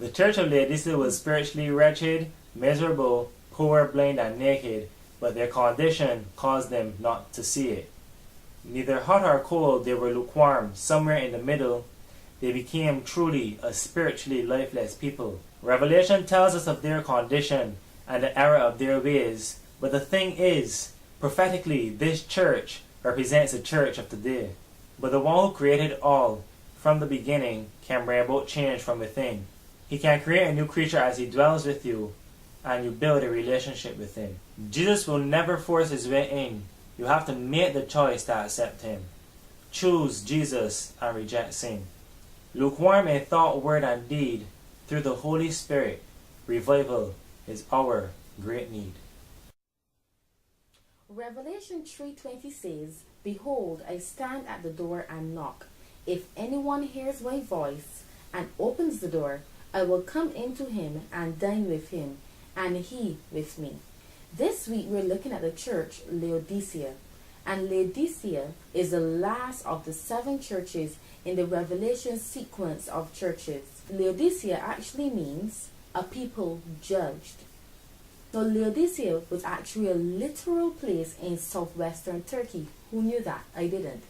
The church of Laodicea was spiritually wretched, miserable, poor, blind, and naked, but their condition caused them not to see it. Neither hot or cold, they were lukewarm, somewhere in the middle. They became truly a spiritually lifeless people. Revelation tells us of their condition and the error of their ways, but the thing is, prophetically, this church represents the church of today. But the one who created all, from the beginning, can bring about change from within. He can create a new creature as he dwells with you, and you build a relationship with him. Jesus will never force his way in. You have to make the choice to accept him. Choose Jesus and reject sin. Lukewarm in thought, word, and deed, through the Holy Spirit, revival is our great need. Revelation 3:20 says, "Behold, I stand at the door and knock. If anyone hears my voice and opens the door, I will come into him and dine with him, and he with me." This week we're looking at the church Laodicea. And Laodicea is the last of the 7 churches in the Revelation sequence of churches. Laodicea actually means a people judged. So Laodicea was actually a literal place in southwestern Turkey. Who knew that? I didn't.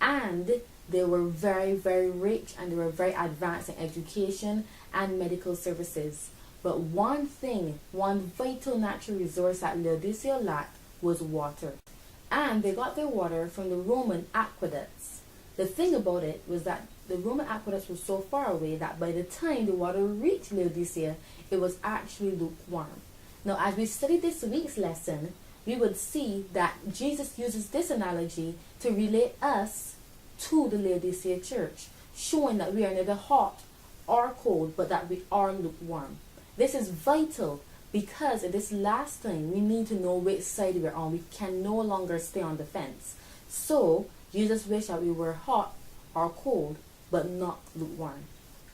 And they were very, very rich, and they were very advanced in education and medical services. But one thing, one vital natural resource that Laodicea lacked was water. And they got their water from the Roman aqueducts. The thing about it was that the Roman aqueducts were so far away that by the time the water reached Laodicea, it was actually lukewarm. Now, as we study this week's lesson, we would see that Jesus uses this analogy to relate us to the Laodicea church, showing that we are neither hot or cold, but that we are lukewarm. This is vital because at this last time we need to know which side we're on. We can no longer stay on the fence. So Jesus wished that we were hot or cold, but not lukewarm.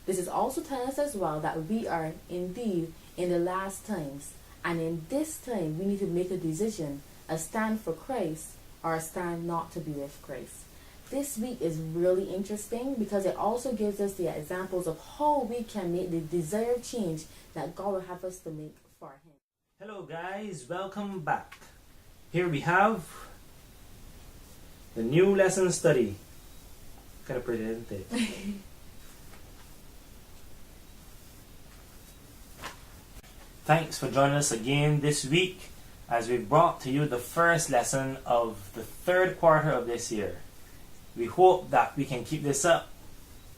This is also telling us as well that we are indeed in the last times, and in this time we need to make a decision, a stand for Christ or a stand not to be with Christ. This week is really interesting because it also gives us the examples of how we can make the desired change that God will have us to make for him. Hello guys, welcome back. Here we have the new lesson study. Kind of pretty, isn't it? Thanks for joining us again this week as we brought to you the first lesson of the 3rd quarter of this year. We hope that we can keep this up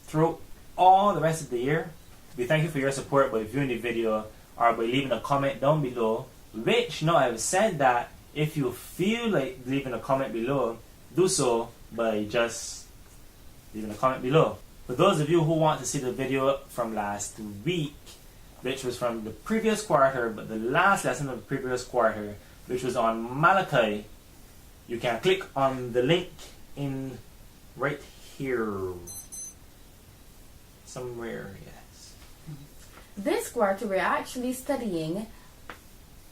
throughout all the rest of the year. We thank you for your support by viewing the video or by leaving a comment down below. Which, now I've said that if you feel like leaving a comment below, do so by just leaving a comment below. For those of you who want to see the video from last week, which was from the previous quarter, but the last lesson of the previous quarter, which was on Malachi, you can click on the link in right here somewhere. Yes, This quarter we're actually studying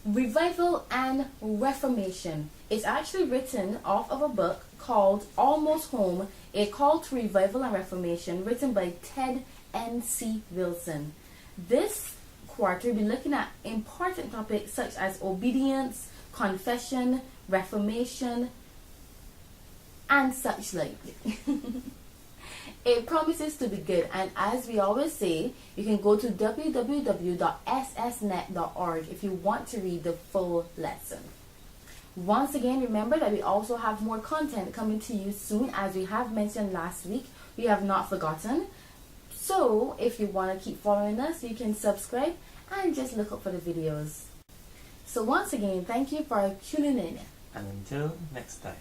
Revival and Reformation. It's actually written off of a book called Almost Home, A Call to Revival and Reformation, written by Ted N.C. Wilson. This quarter we'll be looking at important topics such as obedience, confession, reformation, and such like. It promises to be good, and as we always say, you can go to www.ssnet.org if you want to read the full lesson. Once again, remember that we also have more content coming to you soon. As we have mentioned last week, we have not forgotten. So if you want to keep following us, you can subscribe and just look up for the videos. So once again, thank you for tuning in. and until next time.